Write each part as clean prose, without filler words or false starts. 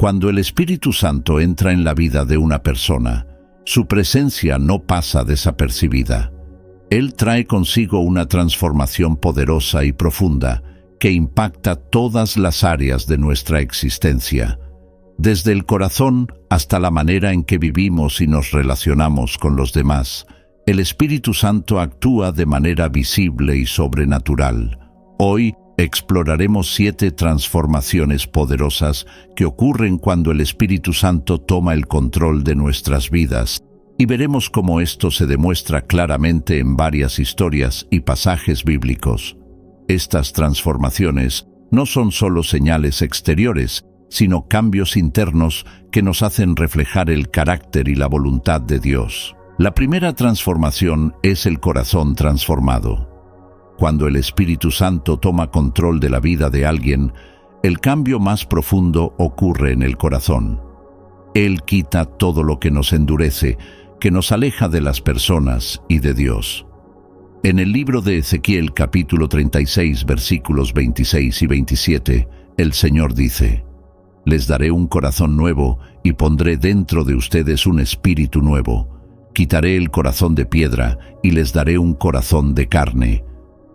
Cuando el Espíritu Santo entra en la vida de una persona, su presencia no pasa desapercibida. Él trae consigo una transformación poderosa y profunda que impacta todas las áreas de nuestra existencia, desde el corazón hasta la manera en que vivimos y nos relacionamos con los demás. El Espíritu Santo actúa de manera visible y sobrenatural. Hoy exploraremos 7 transformaciones poderosas que ocurren cuando el Espíritu Santo toma el control de nuestras vidas, y veremos cómo esto se demuestra claramente en varias historias y pasajes bíblicos. Estas transformaciones no son solo señales exteriores, sino cambios internos que nos hacen reflejar el carácter y la voluntad de Dios. La primera transformación es el corazón transformado. Cuando el Espíritu Santo toma control de la vida de alguien, el cambio más profundo ocurre en el corazón. Él quita todo lo que nos endurece, que nos aleja de las personas y de Dios. En el libro de Ezequiel, capítulo 36, versículos 26 y 27, el Señor dice: «Les daré un corazón nuevo y pondré dentro de ustedes un espíritu nuevo. Quitaré el corazón de piedra y les daré un corazón de carne».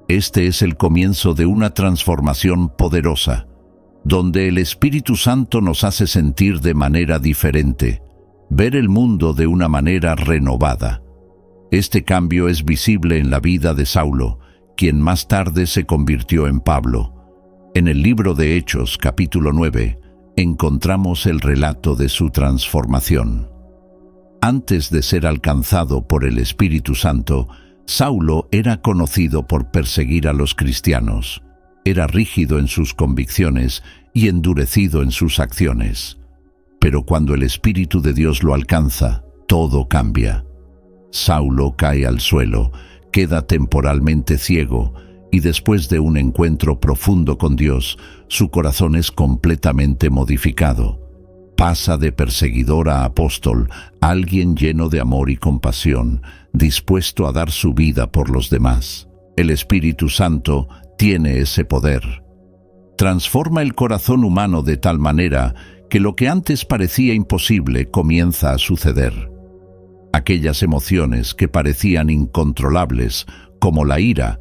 Este es el comienzo de una transformación poderosa, donde el Espíritu Santo nos hace sentir de manera diferente, ver el mundo de una manera renovada. Este cambio es visible en la vida de Saulo, quien más tarde se convirtió en Pablo. En el libro de Hechos, capítulo 9, encontramos el relato de su transformación. Antes de ser alcanzado por el Espíritu Santo, Saulo era conocido por perseguir a los cristianos. Era rígido en sus convicciones y endurecido en sus acciones. Pero cuando el Espíritu de Dios lo alcanza, todo cambia. Saulo cae al suelo, queda temporalmente ciego, y después de un encuentro profundo con Dios, su corazón es completamente modificado. Pasa de perseguidor a apóstol, alguien lleno de amor y compasión, dispuesto a dar su vida por los demás. El Espíritu Santo tiene ese poder. Transforma el corazón humano de tal manera que lo que antes parecía imposible comienza a suceder. Aquellas emociones que parecían incontrolables, como la ira,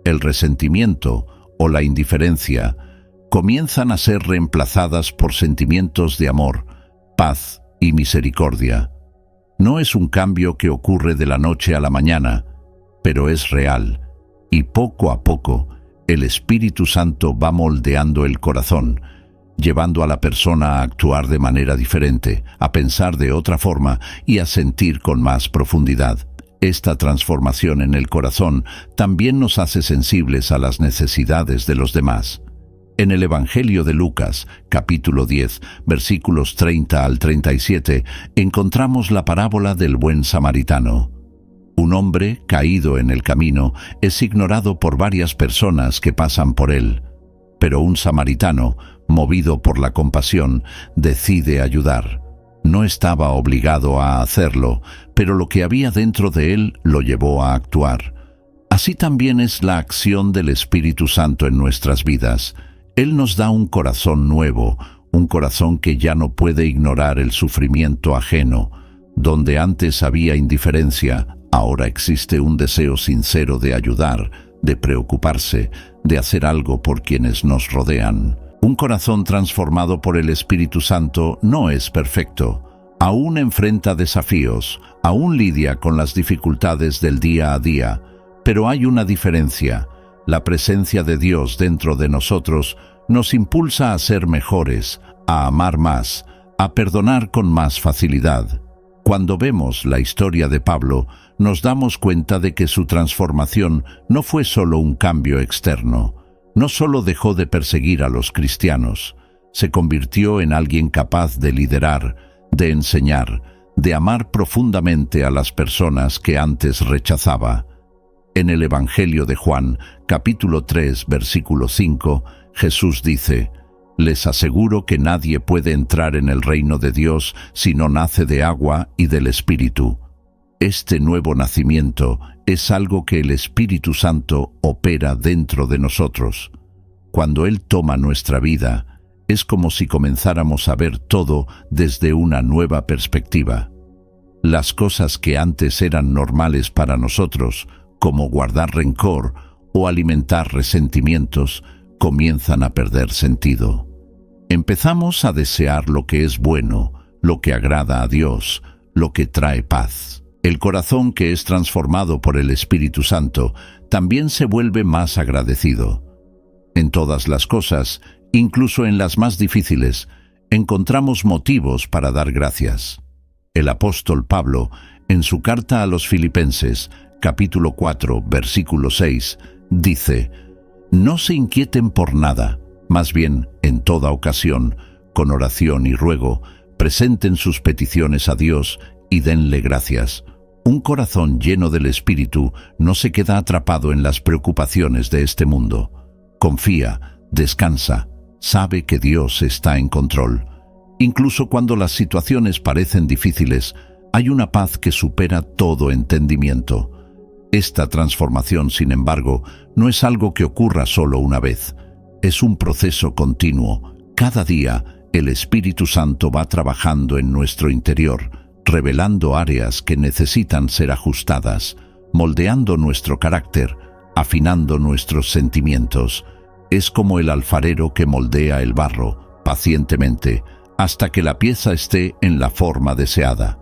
el resentimiento o la indiferencia, comienzan a ser reemplazadas por sentimientos de amor, paz y misericordia. No es un cambio que ocurre de la noche a la mañana, pero es real, y poco a poco el Espíritu Santo va moldeando el corazón, llevando a la persona a actuar de manera diferente, a pensar de otra forma y a sentir con más profundidad. Esta transformación en el corazón también nos hace sensibles a las necesidades de los demás. En el Evangelio de Lucas, capítulo 10, versículos 30 al 37, encontramos la parábola del buen samaritano. Un hombre, caído en el camino, es ignorado por varias personas que pasan por él. Pero un samaritano, movido por la compasión, decide ayudar. No estaba obligado a hacerlo, pero lo que había dentro de él lo llevó a actuar. Así también es la acción del Espíritu Santo en nuestras vidas. Él nos da un corazón nuevo, un corazón que ya no puede ignorar el sufrimiento ajeno. Donde antes había indiferencia, ahora existe un deseo sincero de ayudar, de preocuparse, de hacer algo por quienes nos rodean. Un corazón transformado por el Espíritu Santo no es perfecto. Aún enfrenta desafíos, aún lidia con las dificultades del día a día. Pero hay una diferencia. La presencia de Dios dentro de nosotros nos impulsa a ser mejores, a amar más, a perdonar con más facilidad. Cuando vemos la historia de Pablo, nos damos cuenta de que su transformación no fue solo un cambio externo. No solo dejó de perseguir a los cristianos, se convirtió en alguien capaz de liderar, de enseñar, de amar profundamente a las personas que antes rechazaba. En el Evangelio de Juan, capítulo 3, versículo 5, Jesús dice: «Les aseguro que nadie puede entrar en el reino de Dios si no nace de agua y del Espíritu». Este nuevo nacimiento es algo que el Espíritu Santo opera dentro de nosotros. Cuando Él toma nuestra vida, Es como si comenzáramos a ver todo desde una nueva perspectiva. Las cosas que antes eran normales para nosotros, como guardar rencor o alimentar resentimientos, comienzan a perder sentido. Empezamos a desear lo que es bueno, lo que agrada a Dios, lo que trae paz. El corazón que es transformado por el Espíritu Santo también se vuelve más agradecido. En todas las cosas, incluso en las más difíciles, encontramos motivos para dar gracias. El apóstol Pablo, en su carta a los Filipenses, capítulo 4, versículo 6, dice: «No se inquieten por nada, más bien, en toda ocasión, con oración y ruego, presenten sus peticiones a Dios y denle gracias». Un corazón lleno del Espíritu no se queda atrapado en las preocupaciones de este mundo. Confía, descansa, sabe que Dios está en control. Incluso cuando las situaciones parecen difíciles, hay una paz que supera todo entendimiento. Esta transformación, sin embargo, no es algo que ocurra solo una vez. Es un proceso continuo. Cada día, el Espíritu Santo va trabajando en nuestro interior, revelando áreas que necesitan ser ajustadas, moldeando nuestro carácter, afinando nuestros sentimientos. Es como el alfarero que moldea el barro, pacientemente, hasta que la pieza esté en la forma deseada.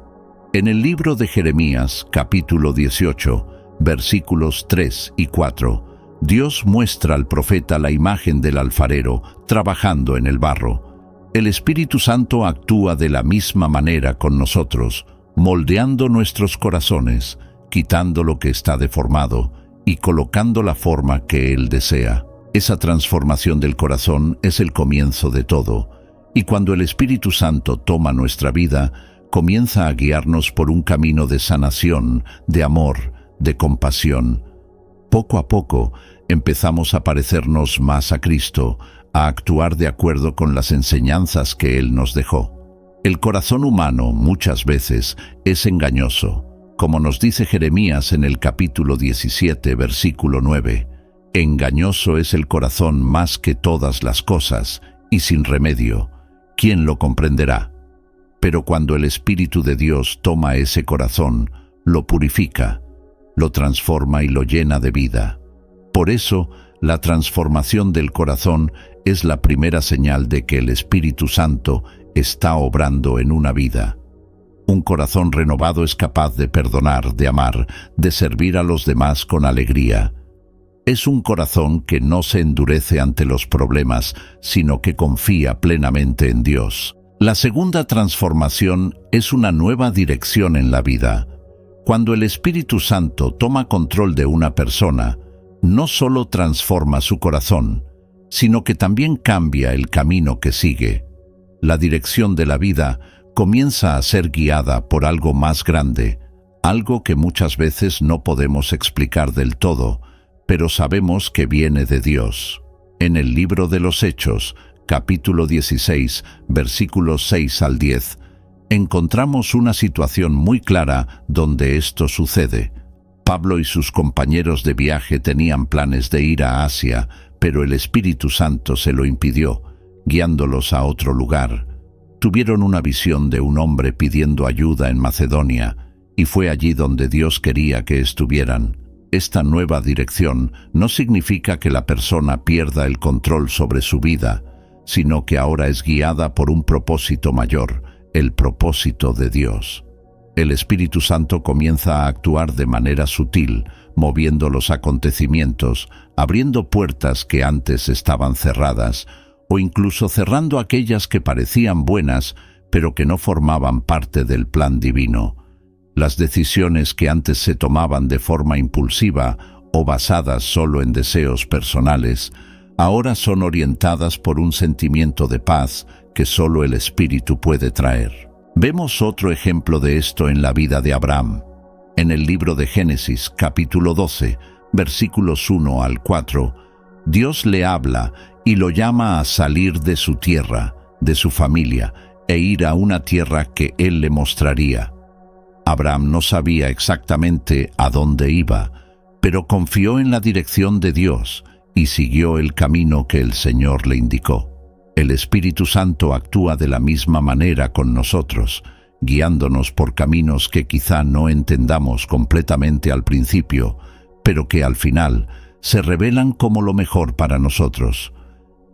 En el libro de Jeremías, capítulo 18, versículos 3 y 4, Dios muestra al profeta la imagen del alfarero trabajando en el barro. El Espíritu Santo actúa de la misma manera con nosotros, moldeando nuestros corazones, quitando lo que está deformado y colocando la forma que Él desea. Esa transformación del corazón es el comienzo de todo, y cuando el Espíritu Santo toma nuestra vida, comienza a guiarnos por un camino de sanación, de amor, de compasión. Poco a poco empezamos a parecernos más a Cristo, a actuar de acuerdo con las enseñanzas que Él nos dejó. El corazón humano muchas veces es engañoso, como nos dice Jeremías en el capítulo 17, versículo 9. Engañoso es el corazón más que todas las cosas, y sin remedio. ¿Quién lo comprenderá? Pero cuando el Espíritu de Dios toma ese corazón, lo purifica, lo transforma y lo llena de vida. Por eso, la transformación del corazón es la primera señal de que el Espíritu Santo está obrando en una vida. Un corazón renovado es capaz de perdonar, de amar, de servir a los demás con alegría. Es un corazón que no se endurece ante los problemas, sino que confía plenamente en Dios. La segunda transformación es una nueva dirección en la vida. Cuando el Espíritu Santo toma control de una persona, no solo transforma su corazón, sino que también cambia el camino que sigue. La dirección de la vida comienza a ser guiada por algo más grande, algo que muchas veces no podemos explicar del todo, pero sabemos que viene de Dios. En el libro de los Hechos, capítulo 16, versículos 6 al 10, encontramos una situación muy clara donde esto sucede. Pablo y sus compañeros de viaje tenían planes de ir a Asia, pero el Espíritu Santo se lo impidió, guiándolos a otro lugar. Tuvieron una visión de un hombre pidiendo ayuda en Macedonia, y fue allí donde Dios quería que estuvieran. Esta nueva dirección no significa que la persona pierda el control sobre su vida, sino que ahora es guiada por un propósito mayor, el propósito de Dios. El Espíritu Santo comienza a actuar de manera sutil, moviendo los acontecimientos, abriendo puertas que antes estaban cerradas, o incluso cerrando aquellas que parecían buenas, pero que no formaban parte del plan divino. Las decisiones que antes se tomaban de forma impulsiva o basadas solo en deseos personales, ahora son orientadas por un sentimiento de paz que solo el Espíritu puede traer. Vemos otro ejemplo de esto en la vida de Abraham. En el libro de Génesis, capítulo 12, versículos 1 al 4, Dios le habla y lo llama a salir de su tierra, de su familia, e ir a una tierra que Él le mostraría. Abraham no sabía exactamente a dónde iba, pero confió en la dirección de Dios y siguió el camino que el Señor le indicó. El Espíritu Santo actúa de la misma manera con nosotros, guiándonos por caminos que quizá no entendamos completamente al principio, pero que al final se revelan como lo mejor para nosotros.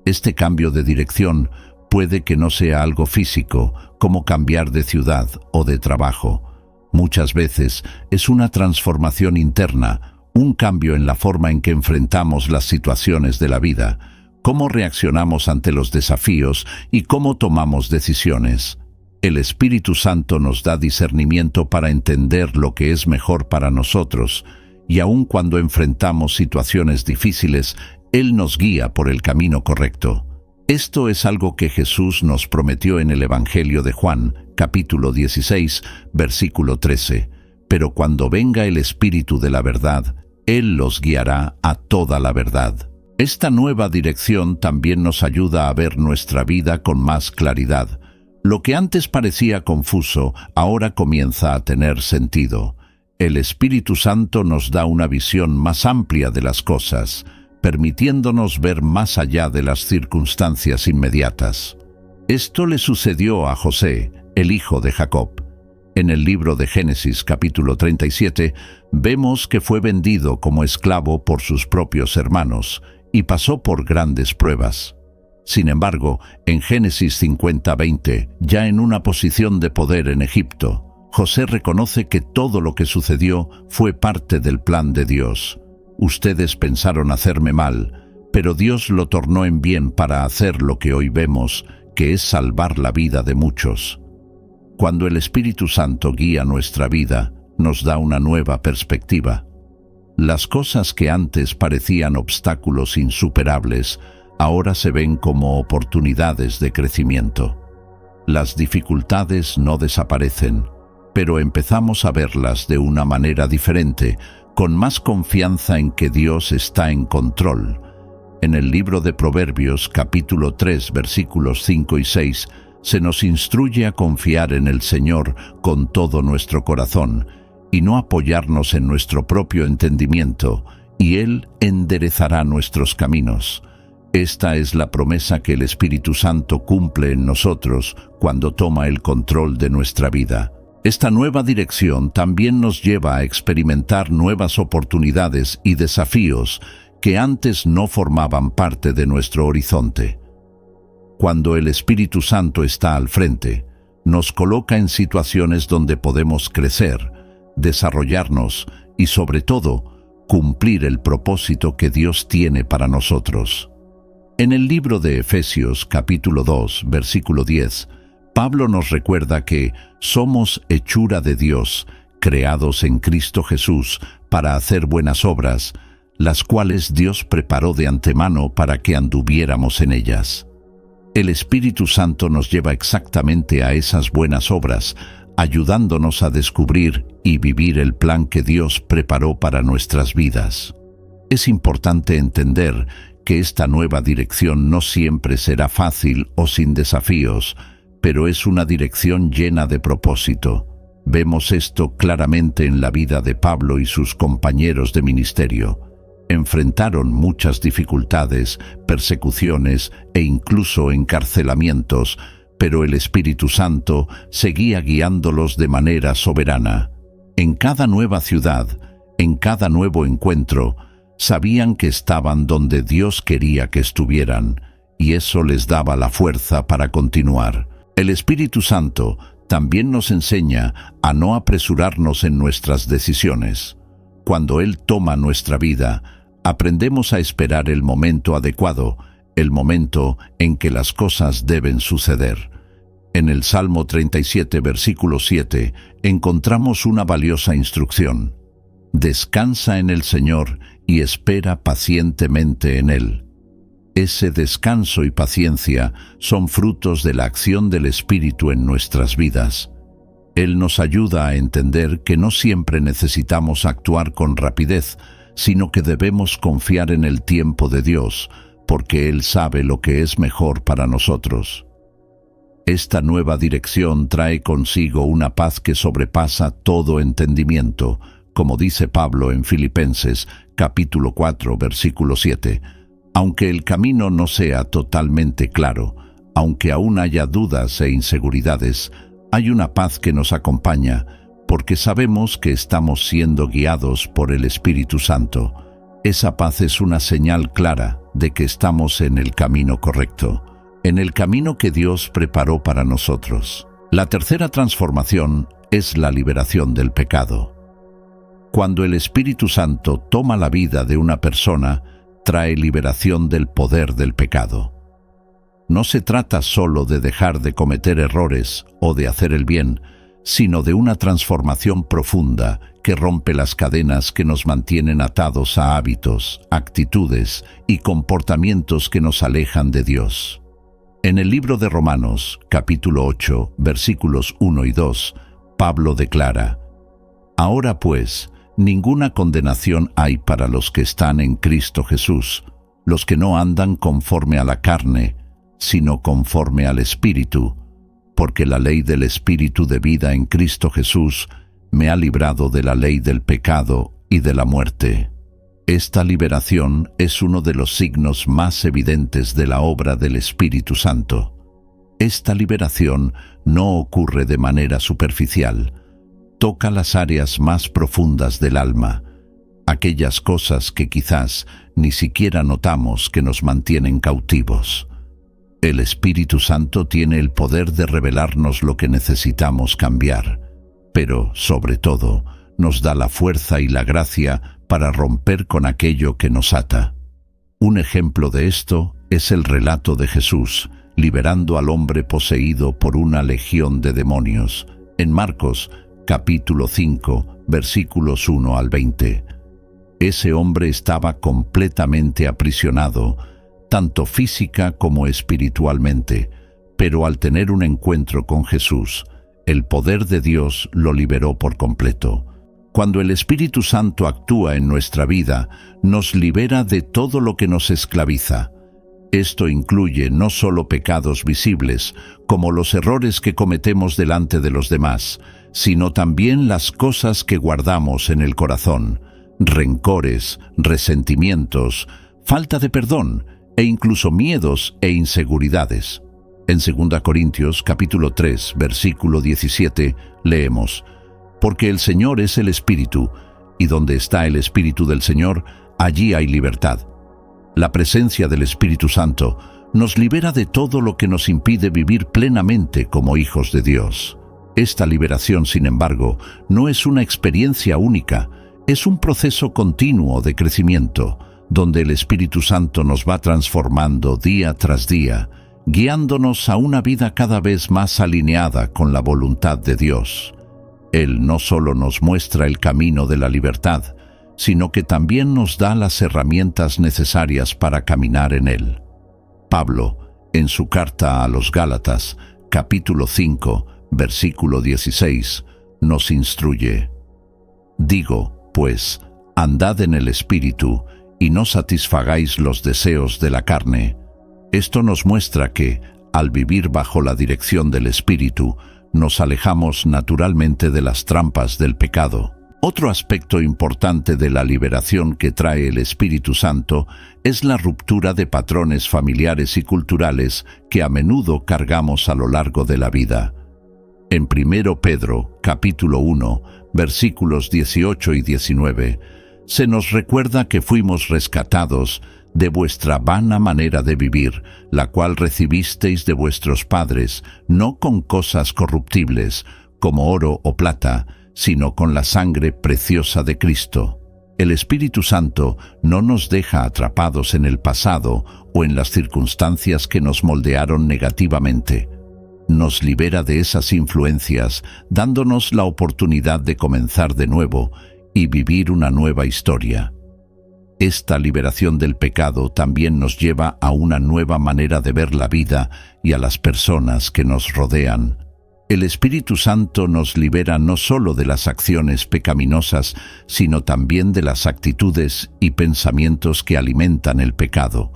Este cambio de dirección puede que no sea algo físico, como cambiar de ciudad o de trabajo. Muchas veces es una transformación interna, un cambio en la forma en que enfrentamos las situaciones de la vida, cómo reaccionamos ante los desafíos y cómo tomamos decisiones. El Espíritu Santo nos da discernimiento para entender lo que es mejor para nosotros, y aun cuando enfrentamos situaciones difíciles, Él nos guía por el camino correcto. Esto es algo que Jesús nos prometió en el Evangelio de Juan, capítulo 16, versículo 13. Pero cuando venga el Espíritu de la verdad, Él los guiará a toda la verdad. Esta nueva dirección también nos ayuda a ver nuestra vida con más claridad. Lo que antes parecía confuso, ahora comienza a tener sentido. El Espíritu Santo nos da una visión más amplia de las cosas, permitiéndonos ver más allá de las circunstancias inmediatas. Esto le sucedió a José, el hijo de Jacob. En el libro de Génesis, capítulo 37, vemos que fue vendido como esclavo por sus propios hermanos y pasó por grandes pruebas. Sin embargo, en Génesis 50:20, ya en una posición de poder en Egipto, José reconoce que todo lo que sucedió fue parte del plan de Dios. Ustedes pensaron hacerme mal, pero Dios lo tornó en bien para hacer lo que hoy vemos, que es salvar la vida de muchos. Cuando el Espíritu Santo guía nuestra vida, nos da una nueva perspectiva. Las cosas que antes parecían obstáculos insuperables, ahora se ven como oportunidades de crecimiento. Las dificultades no desaparecen, pero empezamos a verlas de una manera diferente, con más confianza en que Dios está en control. En el libro de Proverbios, capítulo 3, versículos 5 y 6, se nos instruye a confiar en el Señor con todo nuestro corazón y no apoyarnos en nuestro propio entendimiento, y Él enderezará nuestros caminos. Esta es la promesa que el Espíritu Santo cumple en nosotros cuando toma el control de nuestra vida. Esta nueva dirección también nos lleva a experimentar nuevas oportunidades y desafíos que antes no formaban parte de nuestro horizonte. Cuando el Espíritu Santo está al frente, nos coloca en situaciones donde podemos crecer, desarrollarnos y, sobre todo, cumplir el propósito que Dios tiene para nosotros. En el libro de Efesios, capítulo 2, versículo 10, Pablo nos recuerda que somos hechura de Dios, creados en Cristo Jesús para hacer buenas obras, las cuales Dios preparó de antemano para que anduviéramos en ellas. El Espíritu Santo nos lleva exactamente a esas buenas obras, ayudándonos a descubrir y vivir el plan que Dios preparó para nuestras vidas. Es importante entender que esta nueva dirección no siempre será fácil o sin desafíos, pero es una dirección llena de propósito. Vemos esto claramente en la vida de Pablo y sus compañeros de ministerio. Enfrentaron muchas dificultades, persecuciones e incluso encarcelamientos, pero el Espíritu Santo seguía guiándolos de manera soberana. En cada nueva ciudad, en cada nuevo encuentro, sabían que estaban donde Dios quería que estuvieran, y eso les daba la fuerza para continuar. El Espíritu Santo también nos enseña a no apresurarnos en nuestras decisiones. Cuando Él toma nuestra vida, aprendemos a esperar el momento adecuado, el momento en que las cosas deben suceder. En el Salmo 37, versículo 7, encontramos una valiosa instrucción. Descansa en el Señor y espera pacientemente en Él. Ese descanso y paciencia son frutos de la acción del Espíritu en nuestras vidas. Él nos ayuda a entender que no siempre necesitamos actuar con rapidez, sino que debemos confiar en el tiempo de Dios, porque Él sabe lo que es mejor para nosotros. Esta nueva dirección trae consigo una paz que sobrepasa todo entendimiento, como dice Pablo en Filipenses, capítulo 4, versículo 7. Aunque el camino no sea totalmente claro, Aunque aún haya dudas e inseguridades, hay una paz que nos acompaña, porque sabemos que estamos siendo guiados por el Espíritu Santo. Esa paz es una señal clara de que estamos en el camino correcto, en el camino que Dios preparó para nosotros. La tercera transformación es la liberación del pecado. Cuando el Espíritu Santo toma la vida de una persona, trae liberación del poder del pecado. No se trata solo de dejar de cometer errores o de hacer el bien, sino de una transformación profunda que rompe las cadenas que nos mantienen atados a hábitos, actitudes y comportamientos que nos alejan de Dios. En el libro de Romanos, capítulo 8, versículos 1 y 2, Pablo declara: «Ahora pues, ninguna condenación hay para los que están en Cristo Jesús, los que no andan conforme a la carne, sino conforme al Espíritu, porque la ley del Espíritu de vida en Cristo Jesús me ha librado de la ley del pecado y de la muerte». Esta liberación es uno de los signos más evidentes de la obra del Espíritu Santo. Esta liberación no ocurre de manera superficial. Toca las áreas más profundas del alma, aquellas cosas que quizás ni siquiera notamos que nos mantienen cautivos. El Espíritu Santo tiene el poder de revelarnos lo que necesitamos cambiar, pero, sobre todo, nos da la fuerza y la gracia para romper con aquello que nos ata. Un ejemplo de esto es el relato de Jesús, liberando al hombre poseído por una legión de demonios, en Marcos, capítulo 5, versículos 1 al 20. Ese hombre estaba completamente aprisionado, tanto física como espiritualmente, pero al tener un encuentro con Jesús, el poder de Dios lo liberó por completo. Cuando el Espíritu Santo actúa en nuestra vida, nos libera de todo lo que nos esclaviza. Esto incluye no solo pecados visibles, como los errores que cometemos delante de los demás, sino también las cosas que guardamos en el corazón, rencores, resentimientos, falta de perdón e incluso miedos e inseguridades. En 2 Corintios capítulo 3, versículo 17, leemos: «Porque el Señor es el Espíritu, y donde está el Espíritu del Señor, allí hay libertad». La presencia del Espíritu Santo nos libera de todo lo que nos impide vivir plenamente como hijos de Dios. Esta liberación, sin embargo, no es una experiencia única, es un proceso continuo de crecimiento, donde el Espíritu Santo nos va transformando día tras día, guiándonos a una vida cada vez más alineada con la voluntad de Dios. Él no solo nos muestra el camino de la libertad, sino que también nos da las herramientas necesarias para caminar en él. Pablo, en su carta a los Gálatas, capítulo 5, versículo 16, nos instruye: «Digo, pues, andad en el Espíritu, y no satisfagáis los deseos de la carne». Esto nos muestra que, al vivir bajo la dirección del Espíritu, nos alejamos naturalmente de las trampas del pecado. Otro aspecto importante de la liberación que trae el Espíritu Santo es la ruptura de patrones familiares y culturales que a menudo cargamos a lo largo de la vida. En 1 Pedro, capítulo 1, versículos 18 y 19, se nos recuerda que fuimos rescatados de vuestra vana manera de vivir, la cual recibisteis de vuestros padres, no con cosas corruptibles, como oro o plata, sino con la sangre preciosa de Cristo. El Espíritu Santo no nos deja atrapados en el pasado o en las circunstancias que nos moldearon negativamente. Nos libera de esas influencias, dándonos la oportunidad de comenzar de nuevo y vivir una nueva historia. Esta liberación del pecado también nos lleva a una nueva manera de ver la vida y a las personas que nos rodean. El Espíritu Santo nos libera no solo de las acciones pecaminosas, sino también de las actitudes y pensamientos que alimentan el pecado.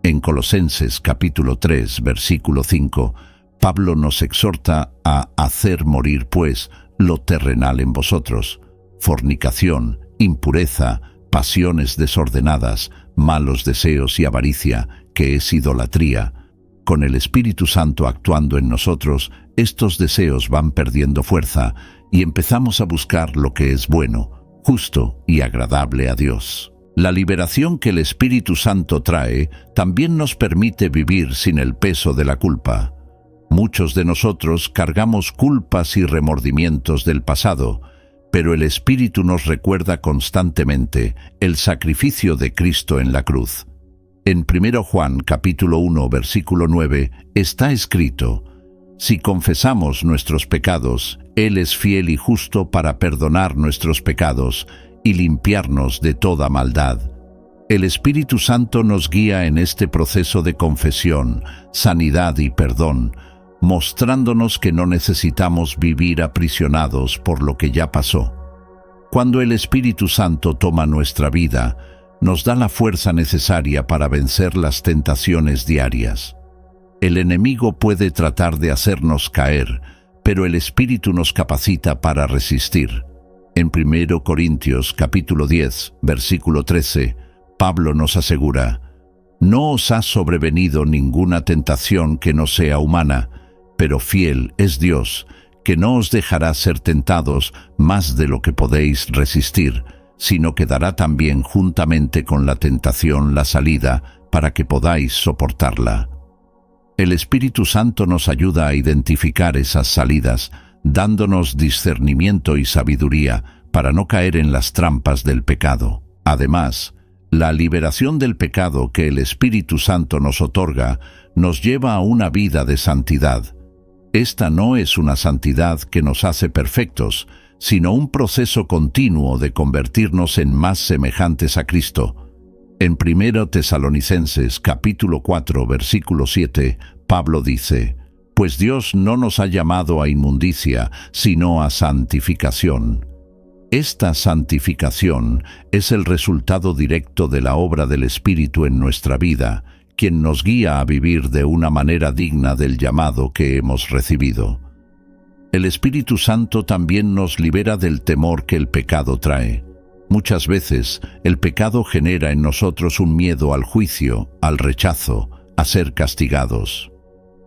En Colosenses capítulo 3, versículo 5, Pablo nos exhorta a hacer morir, pues, lo terrenal en vosotros: fornicación, impureza, pasiones desordenadas, malos deseos y avaricia, que es idolatría. Con el Espíritu Santo actuando en nosotros, estos deseos van perdiendo fuerza y empezamos a buscar lo que es bueno, justo y agradable a Dios. La liberación que el Espíritu Santo trae también nos permite vivir sin el peso de la culpa. Muchos de nosotros cargamos culpas y remordimientos del pasado, pero el Espíritu nos recuerda constantemente el sacrificio de Cristo en la cruz. En 1 Juan capítulo 1, versículo 9, está escrito: si confesamos nuestros pecados, Él es fiel y justo para perdonar nuestros pecados y limpiarnos de toda maldad. El Espíritu Santo nos guía en este proceso de confesión, sanidad y perdón, mostrándonos que no necesitamos vivir aprisionados por lo que ya pasó. Cuando el Espíritu Santo toma nuestra vida, nos da la fuerza necesaria para vencer las tentaciones diarias. El enemigo puede tratar de hacernos caer, pero el Espíritu nos capacita para resistir. En 1 Corintios capítulo 10, versículo 13, Pablo nos asegura: no os ha sobrevenido ninguna tentación que no sea humana, pero fiel es Dios, que no os dejará ser tentados más de lo que podéis resistir, sino que dará también juntamente con la tentación la salida para que podáis soportarla. El Espíritu Santo nos ayuda a identificar esas salidas, dándonos discernimiento y sabiduría para no caer en las trampas del pecado. Además, la liberación del pecado que el Espíritu Santo nos otorga nos lleva a una vida de santidad. Esta no es una santidad que nos hace perfectos, sino un proceso continuo de convertirnos en más semejantes a Cristo. En 1 Tesalonicenses capítulo 4, versículo 7, Pablo dice: pues Dios no nos ha llamado a inmundicia, sino a santificación. Esta santificación es el resultado directo de la obra del Espíritu en nuestra vida, quien nos guía a vivir de una manera digna del llamado que hemos recibido. El Espíritu Santo también nos libera del temor que el pecado trae. Muchas veces, el pecado genera en nosotros un miedo al juicio, al rechazo, a ser castigados.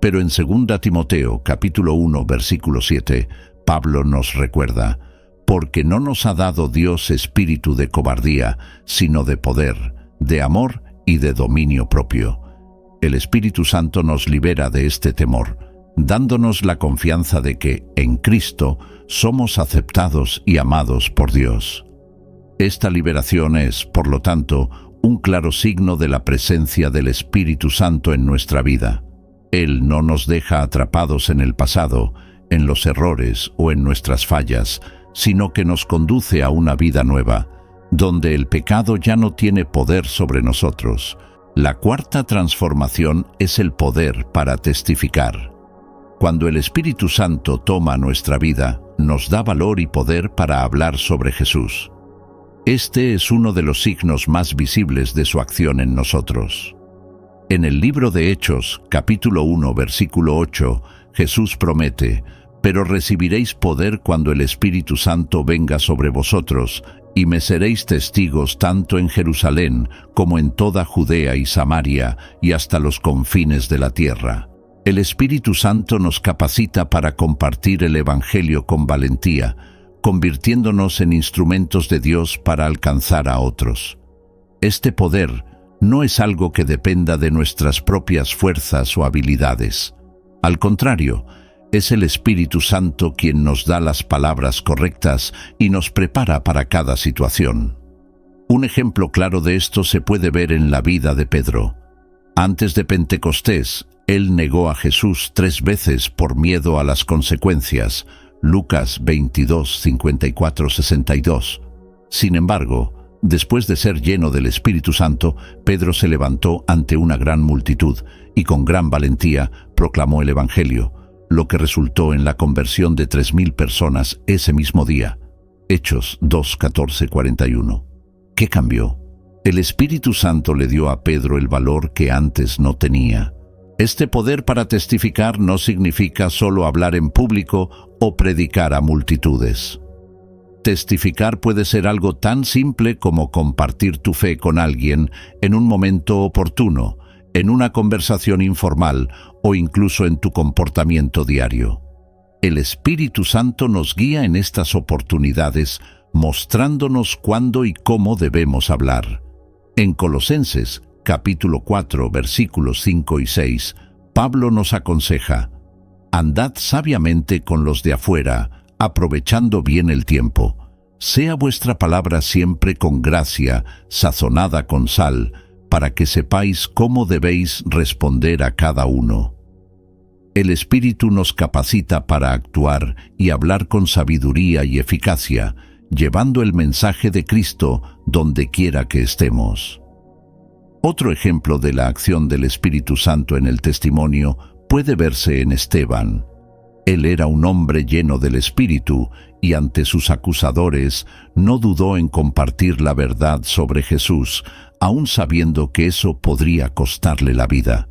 Pero en 2 Timoteo, capítulo 1, versículo 7, Pablo nos recuerda: porque no nos ha dado Dios espíritu de cobardía, sino de poder, de amor y de dominio propio. El Espíritu Santo nos libera de este temor, dándonos la confianza de que, en Cristo, somos aceptados y amados por Dios. Esta liberación es, por lo tanto, un claro signo de la presencia del Espíritu Santo en nuestra vida. Él no nos deja atrapados en el pasado, en los errores o en nuestras fallas, sino que nos conduce a una vida nueva, donde el pecado ya no tiene poder sobre nosotros. La cuarta transformación es el poder para testificar. Cuando el Espíritu Santo toma nuestra vida, nos da valor y poder para hablar sobre Jesús. Este es uno de los signos más visibles de su acción en nosotros. En el libro de Hechos, capítulo 1, versículo 8, Jesús promete: pero recibiréis poder cuando el Espíritu Santo venga sobre vosotros, y me seréis testigos tanto en Jerusalén como en toda Judea y Samaria y hasta los confines de la tierra. El Espíritu Santo nos capacita para compartir el Evangelio con valentía, convirtiéndonos en instrumentos de Dios para alcanzar a otros. Este poder no es algo que dependa de nuestras propias fuerzas o habilidades. Al contrario, es el Espíritu Santo quien nos da las palabras correctas y nos prepara para cada situación. Un ejemplo claro de esto se puede ver en la vida de Pedro. Antes de Pentecostés, él negó a Jesús 3 veces por miedo a las consecuencias. Lucas 22, 54, 62. Sin embargo, después de ser lleno del Espíritu Santo, Pedro se levantó ante una gran multitud y con gran valentía proclamó el Evangelio, lo que resultó en la conversión de 3,000 personas ese mismo día. Hechos 2, 14, 41. ¿Qué cambió? El Espíritu Santo le dio a Pedro el valor que antes no tenía. Este poder para testificar no significa solo hablar en público o predicar a multitudes. Testificar puede ser algo tan simple como compartir tu fe con alguien en un momento oportuno, en una conversación informal o incluso en tu comportamiento diario. El Espíritu Santo nos guía en estas oportunidades, mostrándonos cuándo y cómo debemos hablar. En Colosenses, capítulo 4, versículos 5 y 6, Pablo nos aconseja: «Andad sabiamente con los de afuera, aprovechando bien el tiempo. Sea vuestra palabra siempre con gracia, sazonada con sal, para que sepáis cómo debéis responder a cada uno». El Espíritu nos capacita para actuar y hablar con sabiduría y eficacia, llevando el mensaje de Cristo donde quiera que estemos. Otro ejemplo de la acción del Espíritu Santo en el testimonio puede verse en Esteban. Él era un hombre lleno del Espíritu y ante sus acusadores no dudó en compartir la verdad sobre Jesús, aun sabiendo que eso podría costarle la vida.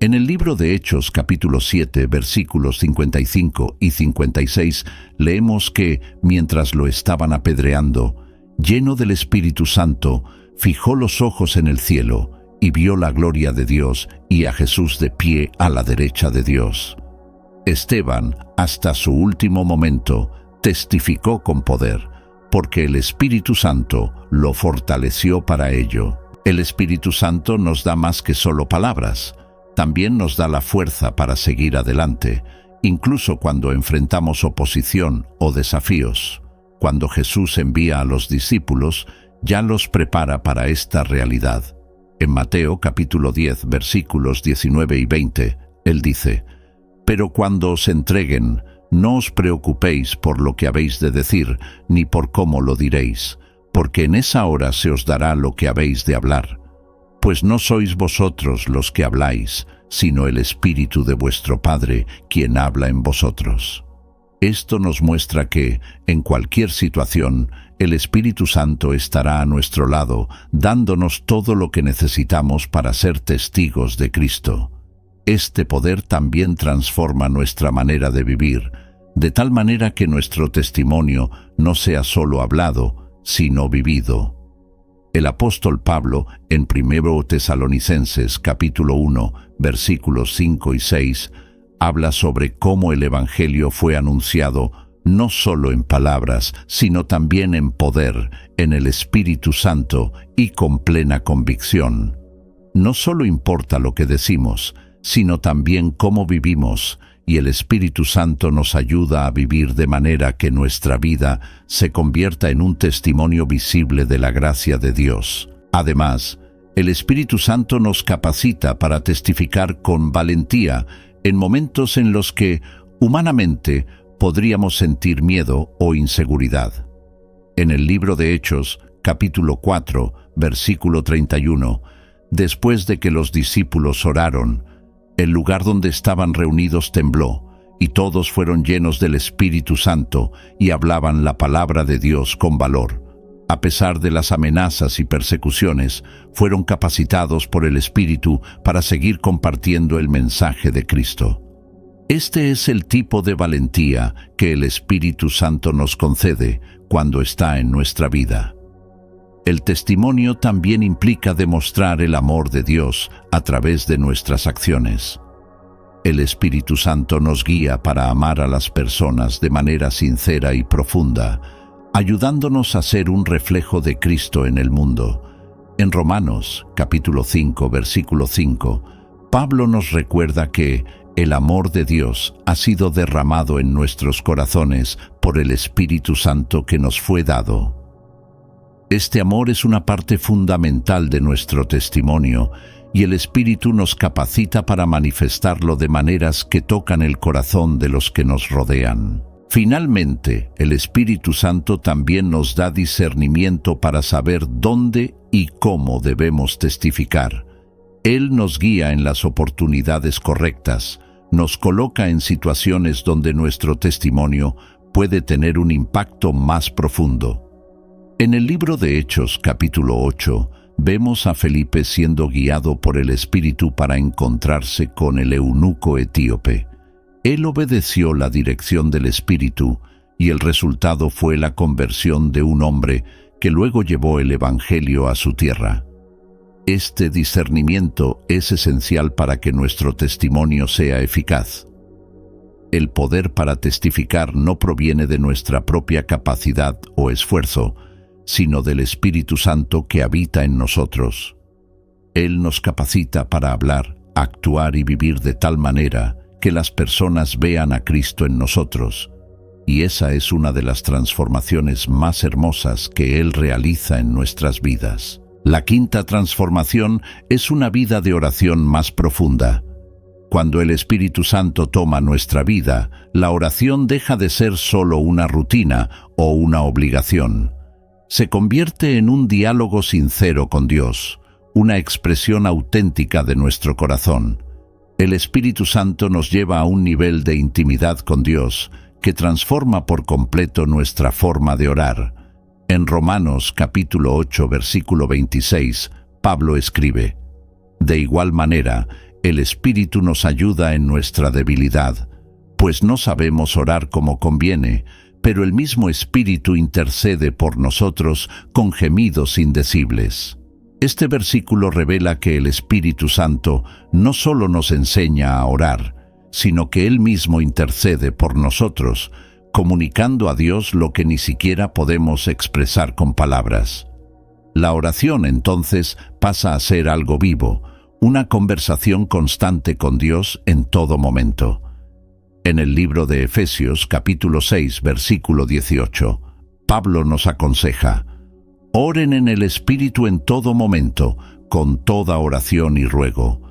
En el libro de Hechos, capítulo 7, versículos 55 y 56, leemos que, mientras lo estaban apedreando, lleno del Espíritu Santo, fijó los ojos en el cielo y vio la gloria de Dios y a Jesús de pie a la derecha de Dios. Esteban, hasta su último momento, testificó con poder, porque el Espíritu Santo lo fortaleció para ello. El Espíritu Santo nos da más que solo palabras. También nos da la fuerza para seguir adelante, incluso cuando enfrentamos oposición o desafíos. Cuando Jesús envía a los discípulos, ya los prepara para esta realidad. En Mateo capítulo 10, versículos 19 y 20, Él dice: «Pero cuando os entreguen, no os preocupéis por lo que habéis de decir, ni por cómo lo diréis, porque en esa hora se os dará lo que habéis de hablar. Pues no sois vosotros los que habláis, sino el Espíritu de vuestro Padre, quien habla en vosotros». Esto nos muestra que, en cualquier situación, el Espíritu Santo estará a nuestro lado, dándonos todo lo que necesitamos para ser testigos de Cristo. Este poder también transforma nuestra manera de vivir, de tal manera que nuestro testimonio no sea solo hablado, sino vivido. El apóstol Pablo, en 1 Tesalonicenses capítulo 1, versículos 5 y 6, habla sobre cómo el Evangelio fue anunciado no solo en palabras, sino también en poder, en el Espíritu Santo y con plena convicción. No solo importa lo que decimos, sino también cómo vivimos, y el Espíritu Santo nos ayuda a vivir de manera que nuestra vida se convierta en un testimonio visible de la gracia de Dios. Además, el Espíritu Santo nos capacita para testificar con valentía en momentos en los que, humanamente, podríamos sentir miedo o inseguridad. En el libro de Hechos, capítulo 4, versículo 31, después de que los discípulos oraron, el lugar donde estaban reunidos tembló, y todos fueron llenos del Espíritu Santo y hablaban la palabra de Dios con valor. A pesar de las amenazas y persecuciones, fueron capacitados por el Espíritu para seguir compartiendo el mensaje de Cristo. Este es el tipo de valentía que el Espíritu Santo nos concede cuando está en nuestra vida. El testimonio también implica demostrar el amor de Dios a través de nuestras acciones. El Espíritu Santo nos guía para amar a las personas de manera sincera y profunda, ayudándonos a ser un reflejo de Cristo en el mundo. En Romanos, capítulo 5, versículo 5, Pablo nos recuerda que el amor de Dios ha sido derramado en nuestros corazones por el Espíritu Santo que nos fue dado. Este amor es una parte fundamental de nuestro testimonio y el Espíritu nos capacita para manifestarlo de maneras que tocan el corazón de los que nos rodean. Finalmente, el Espíritu Santo también nos da discernimiento para saber dónde y cómo debemos testificar. Él nos guía en las oportunidades correctas, nos coloca en situaciones donde nuestro testimonio puede tener un impacto más profundo. En el libro de Hechos, capítulo 8, vemos a Felipe siendo guiado por el Espíritu para encontrarse con el eunuco etíope. Él obedeció la dirección del Espíritu y el resultado fue la conversión de un hombre que luego llevó el Evangelio a su tierra. Este discernimiento es esencial para que nuestro testimonio sea eficaz. El poder para testificar no proviene de nuestra propia capacidad o esfuerzo, sino del Espíritu Santo que habita en nosotros. Él nos capacita para hablar, actuar y vivir de tal manera que las personas vean a Cristo en nosotros, y esa es una de las transformaciones más hermosas que Él realiza en nuestras vidas. La quinta transformación es una vida de oración más profunda. Cuando el Espíritu Santo toma nuestra vida, la oración deja de ser solo una rutina o una obligación. Se convierte en un diálogo sincero con Dios, una expresión auténtica de nuestro corazón. El Espíritu Santo nos lleva a un nivel de intimidad con Dios que transforma por completo nuestra forma de orar. En Romanos capítulo 8, versículo 26, Pablo escribe: «De igual manera, el Espíritu nos ayuda en nuestra debilidad, pues no sabemos orar como conviene, pero el mismo Espíritu intercede por nosotros con gemidos indecibles». Este versículo revela que el Espíritu Santo no solo nos enseña a orar, sino que Él mismo intercede por nosotros, comunicando a Dios lo que ni siquiera podemos expresar con palabras. La oración, entonces, pasa a ser algo vivo, una conversación constante con Dios en todo momento. En el libro de Efesios, capítulo 6, versículo 18, Pablo nos aconseja: «Oren en el Espíritu en todo momento, con toda oración y ruego».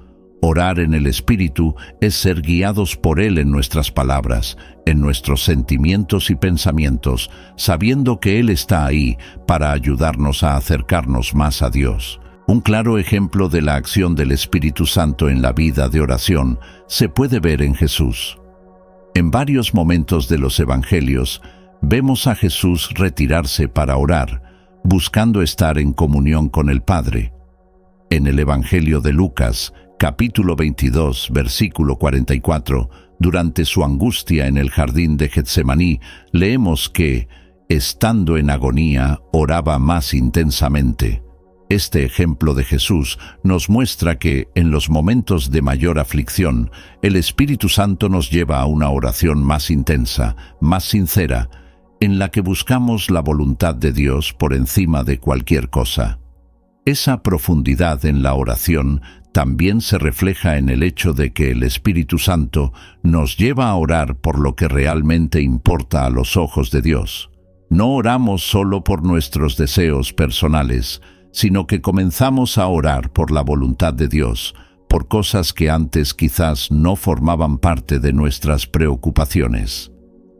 Orar en el Espíritu es ser guiados por Él en nuestras palabras, en nuestros sentimientos y pensamientos, sabiendo que Él está ahí para ayudarnos a acercarnos más a Dios. Un claro ejemplo de la acción del Espíritu Santo en la vida de oración se puede ver en Jesús. En varios momentos de los Evangelios vemos a Jesús retirarse para orar, buscando estar en comunión con el Padre. En el Evangelio de Lucas, capítulo 22, versículo 44, durante su angustia en el jardín de Getsemaní, leemos que, estando en agonía, oraba más intensamente. Este ejemplo de Jesús nos muestra que, en los momentos de mayor aflicción, el Espíritu Santo nos lleva a una oración más intensa, más sincera, en la que buscamos la voluntad de Dios por encima de cualquier cosa. Esa profundidad en la oración también se refleja en el hecho de que el Espíritu Santo nos lleva a orar por lo que realmente importa a los ojos de Dios. No oramos solo por nuestros deseos personales, sino que comenzamos a orar por la voluntad de Dios, por cosas que antes quizás no formaban parte de nuestras preocupaciones.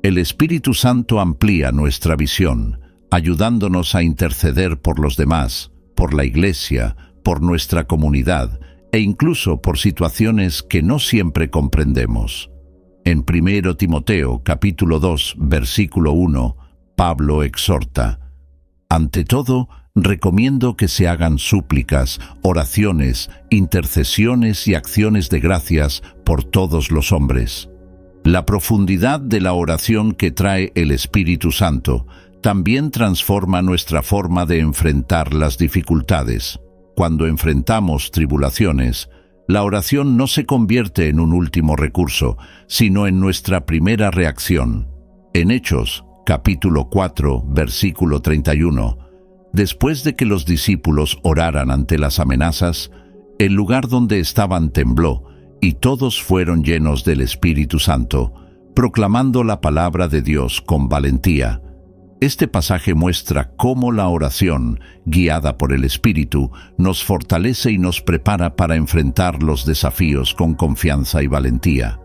El Espíritu Santo amplía nuestra visión, ayudándonos a interceder por los demás, por la Iglesia, por nuestra comunidad e incluso por situaciones que no siempre comprendemos. En 1 Timoteo, capítulo 2, versículo 1, Pablo exhorta: «Ante todo, recomiendo que se hagan súplicas, oraciones, intercesiones y acciones de gracias por todos los hombres». La profundidad de la oración que trae el Espíritu Santo también transforma nuestra forma de enfrentar las dificultades. Cuando enfrentamos tribulaciones, la oración no se convierte en un último recurso, sino en nuestra primera reacción. En Hechos, capítulo 4, versículo 31, después de que los discípulos oraran ante las amenazas, el lugar donde estaban tembló, y todos fueron llenos del Espíritu Santo, proclamando la palabra de Dios con valentía. Este pasaje muestra cómo la oración, guiada por el Espíritu, nos fortalece y nos prepara para enfrentar los desafíos con confianza y valentía.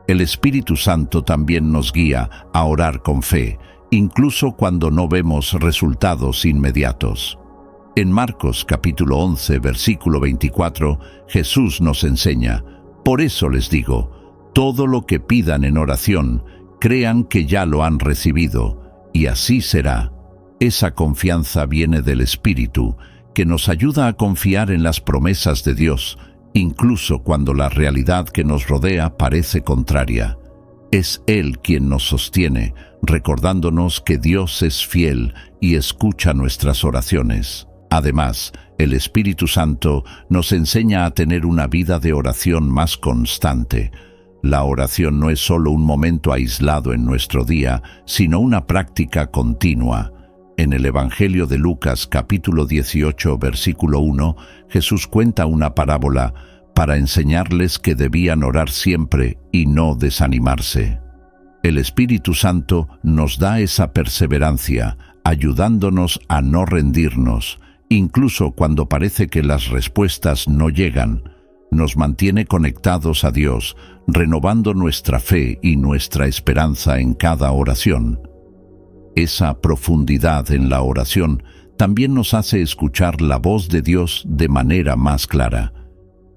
El Espíritu Santo también nos guía a orar con fe, incluso cuando no vemos resultados inmediatos. En Marcos capítulo 11, versículo 24, Jesús nos enseña: «Por eso les digo, todo lo que pidan en oración, crean que ya lo han recibido, y así será». Esa confianza viene del Espíritu, que nos ayuda a confiar en las promesas de Dios, incluso cuando la realidad que nos rodea parece contraria. Es Él quien nos sostiene, recordándonos que Dios es fiel y escucha nuestras oraciones. Además, el Espíritu Santo nos enseña a tener una vida de oración más constante. La oración no es solo un momento aislado en nuestro día, sino una práctica continua. En el Evangelio de Lucas, capítulo 18, versículo 1, Jesús cuenta una parábola para enseñarles que debían orar siempre y no desanimarse. El Espíritu Santo nos da esa perseverancia, ayudándonos a no rendirnos, incluso cuando parece que las respuestas no llegan. Nos mantiene conectados a Dios, renovando nuestra fe y nuestra esperanza en cada oración. Esa profundidad en la oración también nos hace escuchar la voz de Dios de manera más clara.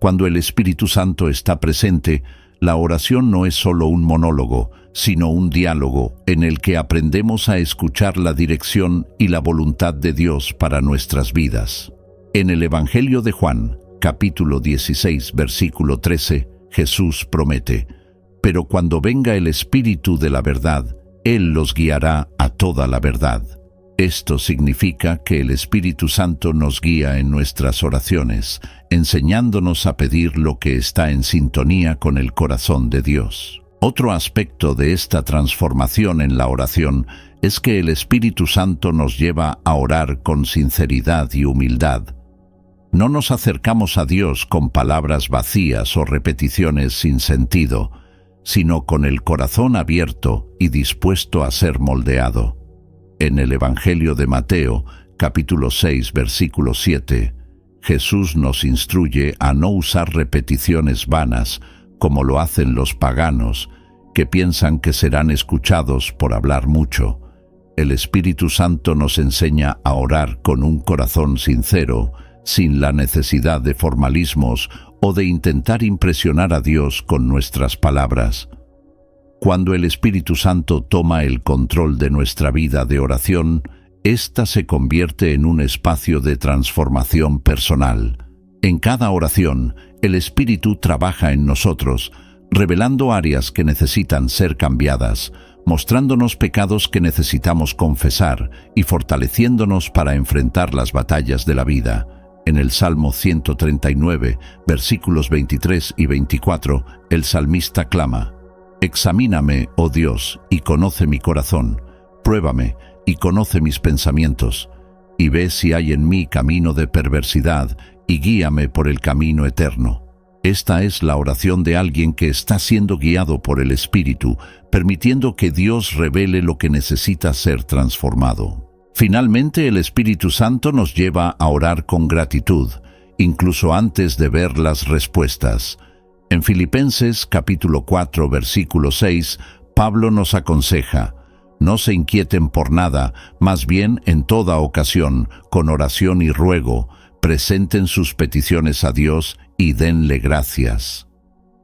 Cuando el Espíritu Santo está presente, la oración no es solo un monólogo, sino un diálogo en el que aprendemos a escuchar la dirección y la voluntad de Dios para nuestras vidas. En el Evangelio de Juan, capítulo 16, versículo 13, Jesús promete: «Pero cuando venga el Espíritu de la verdad, Él los guiará a toda la verdad». Esto significa que el Espíritu Santo nos guía en nuestras oraciones, enseñándonos a pedir lo que está en sintonía con el corazón de Dios. Otro aspecto de esta transformación en la oración es que el Espíritu Santo nos lleva a orar con sinceridad y humildad. No nos acercamos a Dios con palabras vacías o repeticiones sin sentido, sino con el corazón abierto y dispuesto a ser moldeado. En el Evangelio de Mateo, capítulo 6, versículo 7, Jesús nos instruye a no usar repeticiones vanas, como lo hacen los paganos, que piensan que serán escuchados por hablar mucho. El Espíritu Santo nos enseña a orar con un corazón sincero, sin la necesidad de formalismos o de intentar impresionar a Dios con nuestras palabras. Cuando el Espíritu Santo toma el control de nuestra vida de oración, ésta se convierte en un espacio de transformación personal. En cada oración, el Espíritu trabaja en nosotros, revelando áreas que necesitan ser cambiadas, mostrándonos pecados que necesitamos confesar y fortaleciéndonos para enfrentar las batallas de la vida. En el Salmo 139, versículos 23 y 24, el salmista clama: «Examíname, oh Dios, y conoce mi corazón. Pruébame y conoce mis pensamientos, y ve si hay en mí camino de perversidad, y guíame por el camino eterno». Esta es la oración de alguien que está siendo guiado por el Espíritu, permitiendo que Dios revele lo que necesita ser transformado. Finalmente, el Espíritu Santo nos lleva a orar con gratitud, incluso antes de ver las respuestas. En Filipenses capítulo 4, versículo 6, Pablo nos aconseja: «No se inquieten por nada, más bien en toda ocasión, con oración y ruego, presenten sus peticiones a Dios y denle gracias».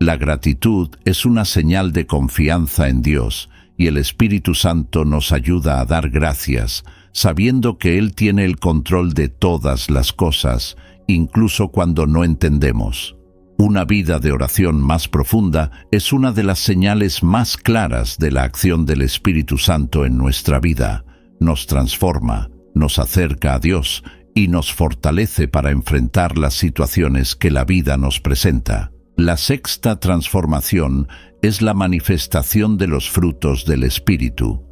La gratitud es una señal de confianza en Dios, y el Espíritu Santo nos ayuda a dar gracias, sabiendo que Él tiene el control de todas las cosas, incluso cuando no entendemos. Una vida de oración más profunda es una de las señales más claras de la acción del Espíritu Santo en nuestra vida. Nos transforma, nos acerca a Dios y nos fortalece para enfrentar las situaciones que la vida nos presenta. La sexta transformación es la manifestación de los frutos del Espíritu.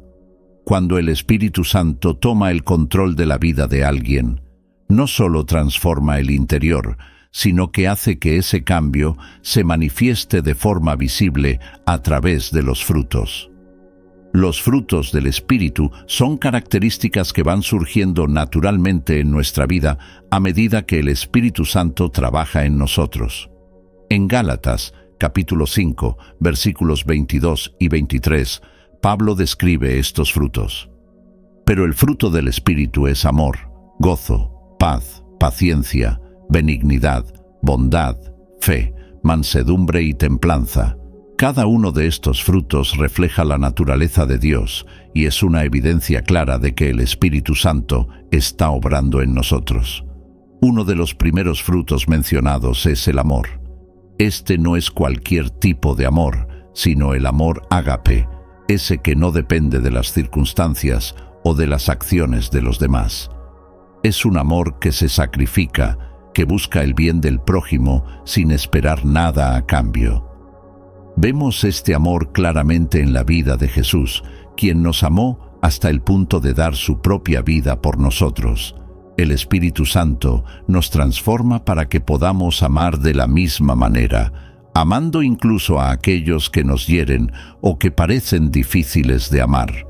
Cuando el Espíritu Santo toma el control de la vida de alguien, no solo transforma el interior, sino que hace que ese cambio se manifieste de forma visible a través de los frutos. Los frutos del Espíritu son características que van surgiendo naturalmente en nuestra vida a medida que el Espíritu Santo trabaja en nosotros. En Gálatas, capítulo 5, versículos 22 y 23, Pablo describe estos frutos. «Pero el fruto del Espíritu es amor, gozo, paz, paciencia, benignidad, bondad, fe, mansedumbre y templanza». Cada uno de estos frutos refleja la naturaleza de Dios y es una evidencia clara de que el Espíritu Santo está obrando en nosotros. Uno de los primeros frutos mencionados es el amor. Este no es cualquier tipo de amor, sino el amor ágape, ese que no depende de las circunstancias o de las acciones de los demás. Es un amor que se sacrifica, que busca el bien del prójimo sin esperar nada a cambio. Vemos este amor claramente en la vida de Jesús, quien nos amó hasta el punto de dar su propia vida por nosotros. El Espíritu Santo nos transforma para que podamos amar de la misma manera, amando incluso a aquellos que nos hieren o que parecen difíciles de amar.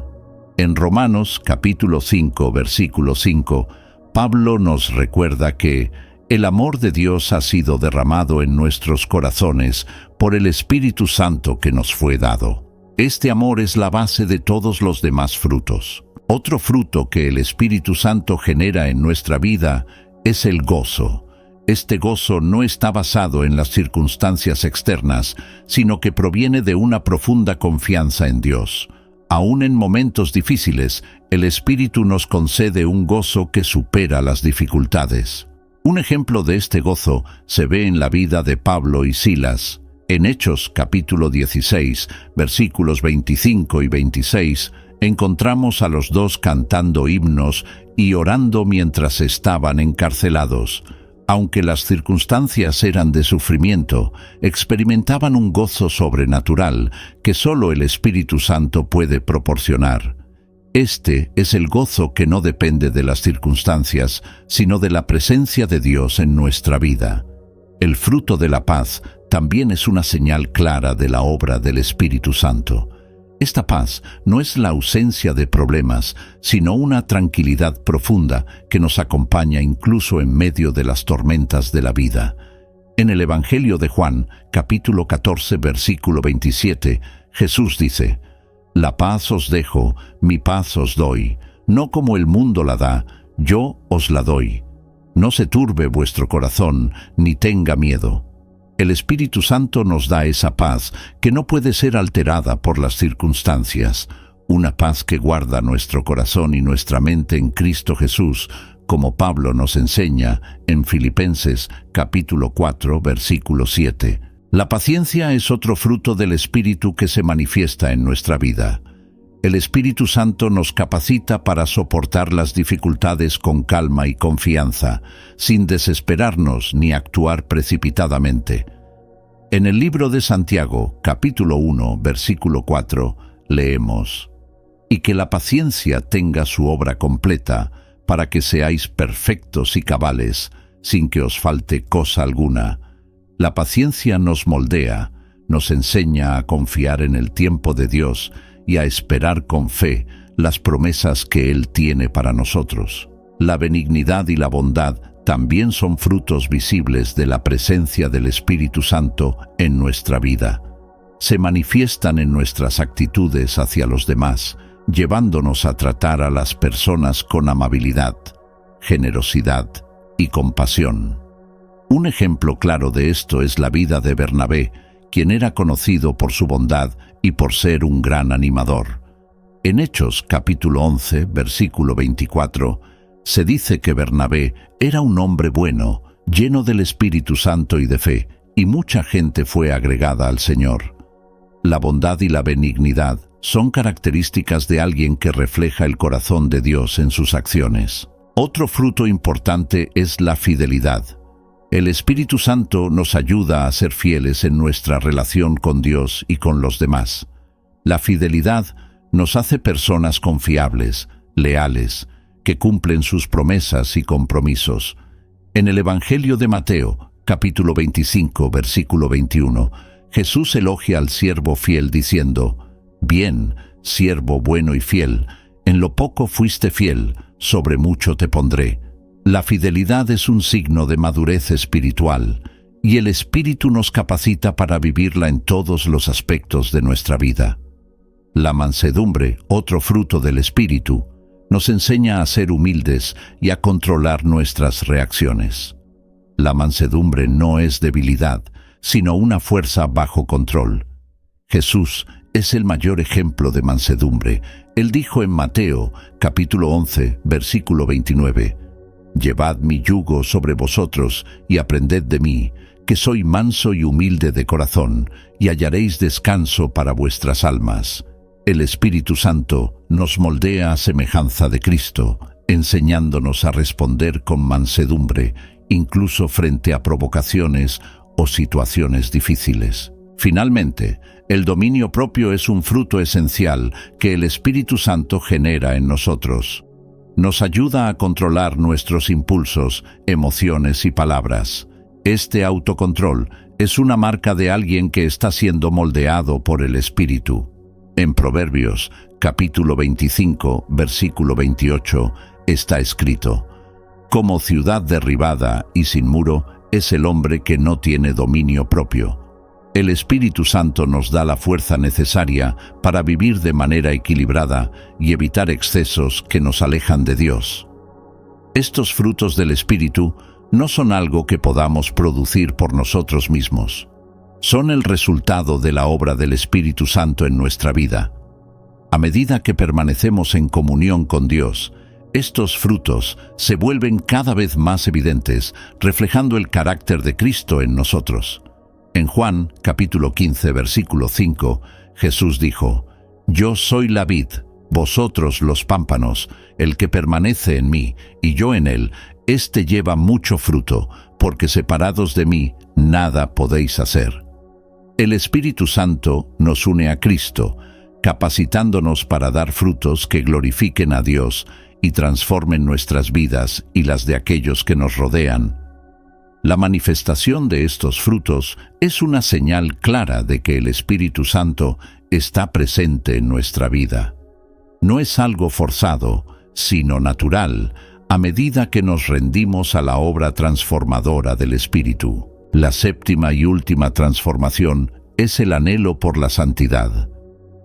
En Romanos capítulo 5, versículo 5, Pablo nos recuerda que el amor de Dios ha sido derramado en nuestros corazones por el Espíritu Santo que nos fue dado. Este amor es la base de todos los demás frutos. Otro fruto que el Espíritu Santo genera en nuestra vida es el gozo. Este gozo no está basado en las circunstancias externas, sino que proviene de una profunda confianza en Dios. Aún en momentos difíciles, el Espíritu nos concede un gozo que supera las dificultades. Un ejemplo de este gozo se ve en la vida de Pablo y Silas. En Hechos capítulo 16, versículos 25 y 26, encontramos a los dos cantando himnos y orando mientras estaban encarcelados. Aunque las circunstancias eran de sufrimiento, experimentaban un gozo sobrenatural que solo el Espíritu Santo puede proporcionar. Este es el gozo que no depende de las circunstancias, sino de la presencia de Dios en nuestra vida. El fruto de la paz también es una señal clara de la obra del Espíritu Santo. Esta paz no es la ausencia de problemas, sino una tranquilidad profunda que nos acompaña incluso en medio de las tormentas de la vida. En el Evangelio de Juan, capítulo 14, versículo 27, Jesús dice: «La paz os dejo, mi paz os doy. No como el mundo la da, yo os la doy. No se turbe vuestro corazón, ni tenga miedo». El Espíritu Santo nos da esa paz que no puede ser alterada por las circunstancias, una paz que guarda nuestro corazón y nuestra mente en Cristo Jesús, como Pablo nos enseña en Filipenses capítulo 4, versículo 7. La paciencia es otro fruto del Espíritu que se manifiesta en nuestra vida. El Espíritu Santo nos capacita para soportar las dificultades con calma y confianza, sin desesperarnos ni actuar precipitadamente. En el libro de Santiago, capítulo 1, versículo 4, leemos: «Y que la paciencia tenga su obra completa, para que seáis perfectos y cabales, sin que os falte cosa alguna». La paciencia nos moldea, nos enseña a confiar en el tiempo de Dios y a esperar con fe las promesas que Él tiene para nosotros. La benignidad y la bondad también son frutos visibles de la presencia del Espíritu Santo en nuestra vida. Se manifiestan en nuestras actitudes hacia los demás, llevándonos a tratar a las personas con amabilidad, generosidad y compasión. Un ejemplo claro de esto es la vida de Bernabé, quien era conocido por su bondad y por ser un gran animador. En Hechos capítulo 11, versículo 24, se dice que Bernabé era un hombre bueno, lleno del Espíritu Santo y de fe, y mucha gente fue agregada al Señor. La bondad y la benignidad son características de alguien que refleja el corazón de Dios en sus acciones. Otro fruto importante es la fidelidad. El Espíritu Santo nos ayuda a ser fieles en nuestra relación con Dios y con los demás. La fidelidad nos hace personas confiables, leales, que cumplen sus promesas y compromisos. En el Evangelio de Mateo, capítulo 25, versículo 21, Jesús elogia al siervo fiel diciendo: «Bien, siervo bueno y fiel, en lo poco fuiste fiel, sobre mucho te pondré». La fidelidad es un signo de madurez espiritual, y el Espíritu nos capacita para vivirla en todos los aspectos de nuestra vida. La mansedumbre, otro fruto del Espíritu, nos enseña a ser humildes y a controlar nuestras reacciones. La mansedumbre no es debilidad, sino una fuerza bajo control. Jesús es el mayor ejemplo de mansedumbre. Él dijo en Mateo, capítulo 11, versículo 29, «Llevad mi yugo sobre vosotros y aprended de mí, que soy manso y humilde de corazón, y hallaréis descanso para vuestras almas». El Espíritu Santo nos moldea a semejanza de Cristo. enseñándonos a responder con mansedumbre, incluso frente a provocaciones o situaciones difíciles. Finalmente, el dominio propio es un fruto esencial que el Espíritu Santo genera en nosotros. Nos ayuda a controlar nuestros impulsos, emociones y palabras. Este autocontrol es una marca de alguien que está siendo moldeado por el Espíritu. En Proverbios, capítulo 25, versículo 28, está escrito: «Como ciudad derribada y sin muro es el hombre que no tiene dominio propio». El Espíritu Santo nos da la fuerza necesaria para vivir de manera equilibrada y evitar excesos que nos alejan de Dios. Estos frutos del Espíritu no son algo que podamos producir por nosotros mismos. Son el resultado de la obra del Espíritu Santo en nuestra vida. A medida que permanecemos en comunión con Dios, estos frutos se vuelven cada vez más evidentes, reflejando el carácter de Cristo en nosotros. En Juan, capítulo 15, versículo 5, Jesús dijo: «Yo soy la vid, vosotros los pámpanos. El que permanece en mí y yo en él, éste lleva mucho fruto, porque separados de mí nada podéis hacer». El Espíritu Santo nos une a Cristo, capacitándonos para dar frutos que glorifiquen a Dios y transformen nuestras vidas y las de aquellos que nos rodean. La manifestación de estos frutos es una señal clara de que el Espíritu Santo está presente en nuestra vida. No es algo forzado, sino natural, a medida que nos rendimos a la obra transformadora del Espíritu. La séptima y última transformación es el anhelo por la santidad.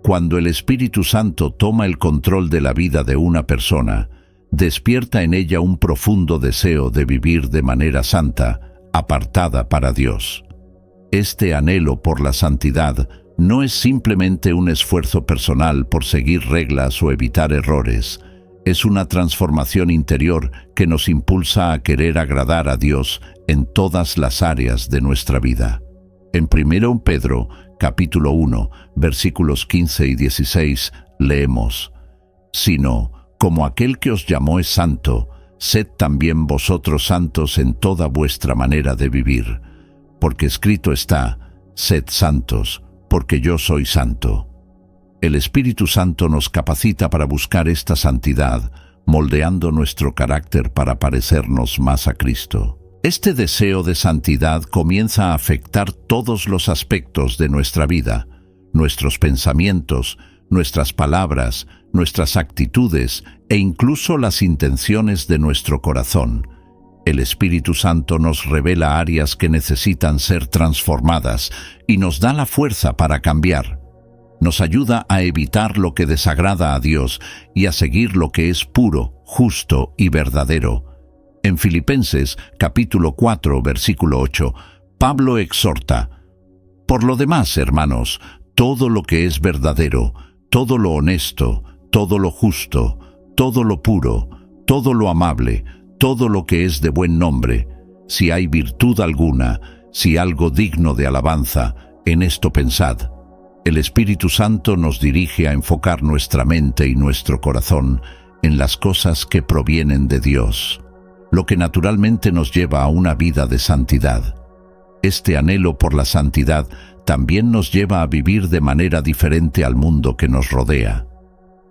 Cuando el Espíritu Santo toma el control de la vida de una persona, despierta en ella un profundo deseo de vivir de manera santa, apartada para Dios. Este anhelo por la santidad no es simplemente un esfuerzo personal por seguir reglas o evitar errores. Es una transformación interior que nos impulsa a querer agradar a Dios en todas las áreas de nuestra vida. En 1 Pedro, capítulo 1, versículos 15 y 16, leemos: «Sino, como aquel que os llamó es santo, sed también vosotros santos en toda vuestra manera de vivir, porque escrito está: sed santos, porque yo soy santo». El Espíritu Santo nos capacita para buscar esta santidad, moldeando nuestro carácter para parecernos más a Cristo. Este deseo de santidad comienza a afectar todos los aspectos de nuestra vida: nuestros pensamientos, nuestras palabras, nuestras actitudes e incluso las intenciones de nuestro corazón. El Espíritu Santo nos revela áreas que necesitan ser transformadas y nos da la fuerza para cambiar. Nos ayuda a evitar lo que desagrada a Dios y a seguir lo que es puro, justo y verdadero. En Filipenses, capítulo 4, versículo 8, Pablo exhorta: «Por lo demás, hermanos, todo lo que es verdadero, todo lo honesto, todo lo justo, todo lo puro, todo lo amable, todo lo que es de buen nombre, si hay virtud alguna, si algo digno de alabanza, en esto pensad». El Espíritu Santo nos dirige a enfocar nuestra mente y nuestro corazón en las cosas que provienen de Dios, lo que naturalmente nos lleva a una vida de santidad. Este anhelo por la santidad también nos lleva a vivir de manera diferente al mundo que nos rodea.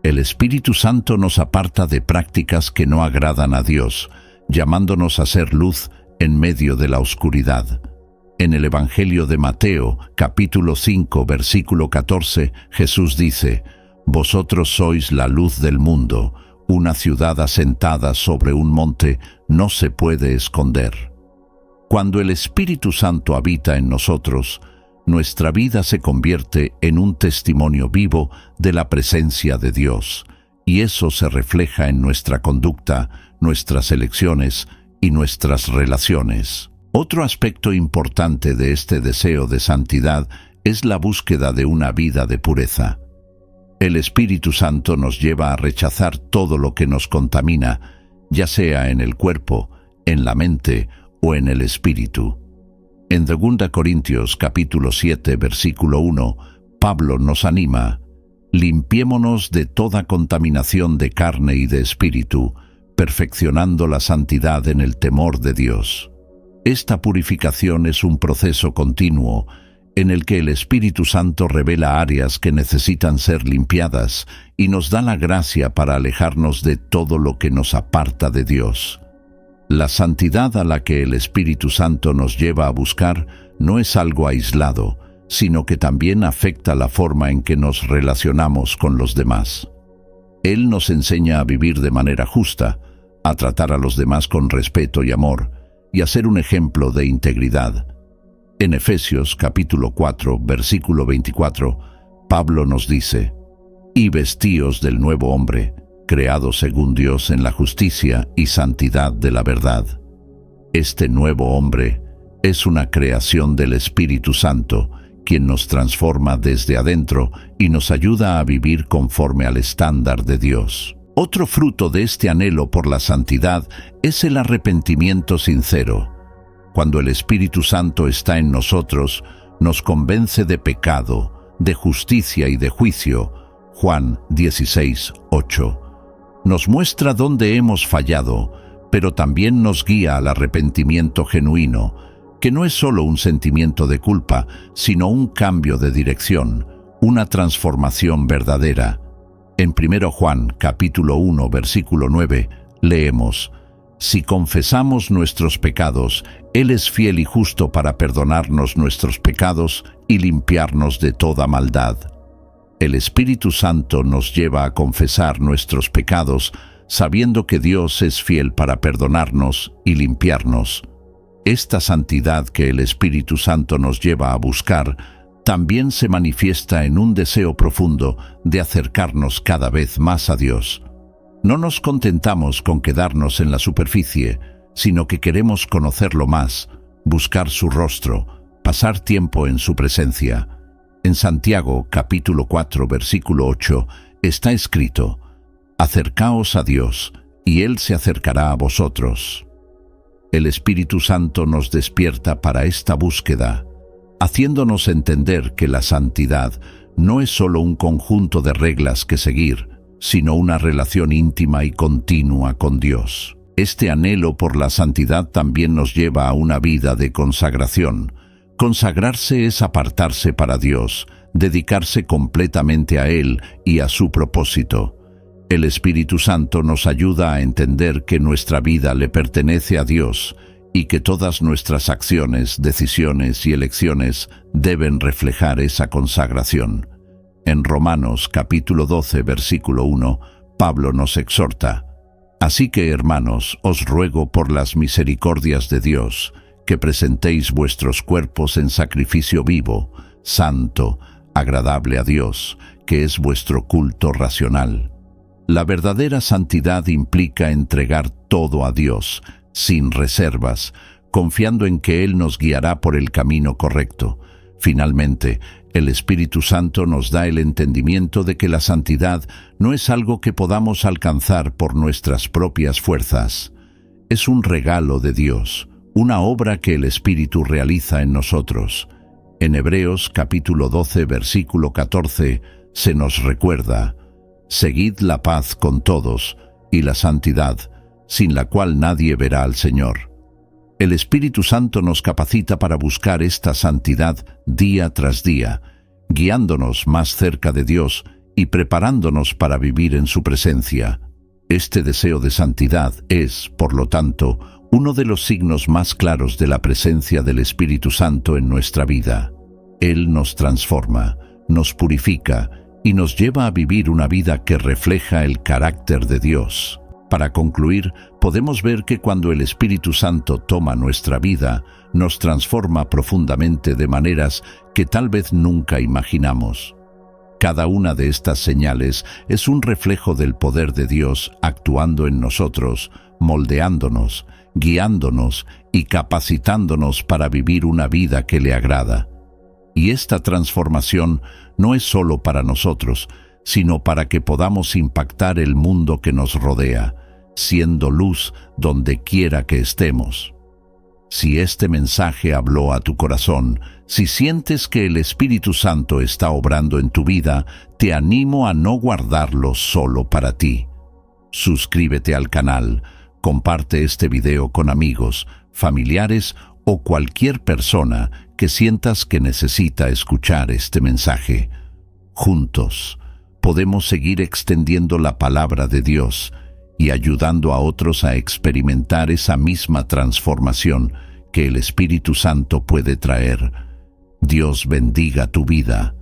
El Espíritu Santo nos aparta de prácticas que no agradan a Dios, llamándonos a ser luz en medio de la oscuridad. En el Evangelio de Mateo, capítulo 5, versículo 14, Jesús dice: «Vosotros sois la luz del mundo. Una ciudad asentada sobre un monte no se puede esconder». Cuando el Espíritu Santo habita en nosotros, nuestra vida se convierte en un testimonio vivo de la presencia de Dios, y eso se refleja en nuestra conducta, nuestras elecciones y nuestras relaciones. Otro aspecto importante de este deseo de santidad es la búsqueda de una vida de pureza. El Espíritu Santo nos lleva a rechazar todo lo que nos contamina, ya sea en el cuerpo, en la mente o en el espíritu. En 2 Corintios capítulo 7, versículo 1, Pablo nos anima: «Limpiémonos de toda contaminación de carne y de espíritu, perfeccionando la santidad en el temor de Dios. Esta purificación es un proceso continuo en el que el Espíritu Santo revela áreas que necesitan ser limpiadas y nos da la gracia para alejarnos de todo lo que nos aparta de Dios. La santidad a la que el Espíritu Santo nos lleva a buscar no es algo aislado, sino que también afecta la forma en que nos relacionamos con los demás. Él nos enseña a vivir de manera justa, a tratar a los demás con respeto y amor, y a ser un ejemplo de integridad. En Efesios capítulo 4, versículo 24, Pablo nos dice: «Y vestíos del nuevo hombre, creado según Dios en la justicia y santidad de la verdad». Este nuevo hombre es una creación del Espíritu Santo, quien nos transforma desde adentro y nos ayuda a vivir conforme al estándar de Dios. Otro fruto de este anhelo por la santidad es el arrepentimiento sincero. Cuando el Espíritu Santo está en nosotros, nos convence de pecado, de justicia y de juicio. Juan 16:8. Nos muestra dónde hemos fallado, pero también nos guía al arrepentimiento genuino, que no es solo un sentimiento de culpa, sino un cambio de dirección, una transformación verdadera. En 1 Juan capítulo 1, versículo 9, leemos: «Si confesamos nuestros pecados, Él es fiel y justo para perdonarnos nuestros pecados y limpiarnos de toda maldad». El Espíritu Santo nos lleva a confesar nuestros pecados, sabiendo que Dios es fiel para perdonarnos y limpiarnos. Esta santidad que el Espíritu Santo nos lleva a buscar también se manifiesta en un deseo profundo de acercarnos cada vez más a Dios. No nos contentamos con quedarnos en la superficie, sino que queremos conocerlo más, buscar su rostro, pasar tiempo en su presencia. En Santiago, capítulo 4, versículo 8, está escrito: «Acercaos a Dios, y Él se acercará a vosotros». El Espíritu Santo nos despierta para esta búsqueda, haciéndonos entender que la santidad no es solo un conjunto de reglas que seguir, sino una relación íntima y continua con Dios. Este anhelo por la santidad también nos lleva a una vida de consagración. Consagrarse es apartarse para Dios, dedicarse completamente a Él y a su propósito. El Espíritu Santo nos ayuda a entender que nuestra vida le pertenece a Dios y que todas nuestras acciones, decisiones y elecciones deben reflejar esa consagración. En Romanos capítulo 12, versículo 1, Pablo nos exhorta: «Así que, hermanos, os ruego por las misericordias de Dios, que presentéis vuestros cuerpos en sacrificio vivo, santo, agradable a Dios, que es vuestro culto racional». La verdadera santidad implica entregar todo a Dios, sin reservas, confiando en que Él nos guiará por el camino correcto. Finalmente, el Espíritu Santo nos da el entendimiento de que la santidad no es algo que podamos alcanzar por nuestras propias fuerzas. Es un regalo de Dios, una obra que el Espíritu realiza en nosotros. En Hebreos capítulo 12, versículo 14, se nos recuerda: «Seguid la paz con todos y la santidad, sin la cual nadie verá al Señor». El Espíritu Santo nos capacita para buscar esta santidad día tras día, guiándonos más cerca de Dios y preparándonos para vivir en su presencia. Este deseo de santidad es, por lo tanto, uno de los signos más claros de la presencia del Espíritu Santo en nuestra vida. Él nos transforma, nos purifica y nos lleva a vivir una vida que refleja el carácter de Dios. Para concluir, podemos ver que cuando el Espíritu Santo toma nuestra vida, nos transforma profundamente de maneras que tal vez nunca imaginamos. Cada una de estas señales es un reflejo del poder de Dios actuando en nosotros, moldeándonos, guiándonos y capacitándonos para vivir una vida que le agrada. Y esta transformación no es solo para nosotros, sino para que podamos impactar el mundo que nos rodea, siendo luz donde quiera que estemos. Si este mensaje habló a tu corazón, si sientes que el Espíritu Santo está obrando en tu vida, te animo a no guardarlo solo para ti. Suscríbete al canal, comparte este video con amigos, familiares o cualquier persona que sientas que necesita escuchar este mensaje. Juntos podemos seguir extendiendo la palabra de Dios y ayudando a otros a experimentar esa misma transformación que el Espíritu Santo puede traer. Dios bendiga tu vida.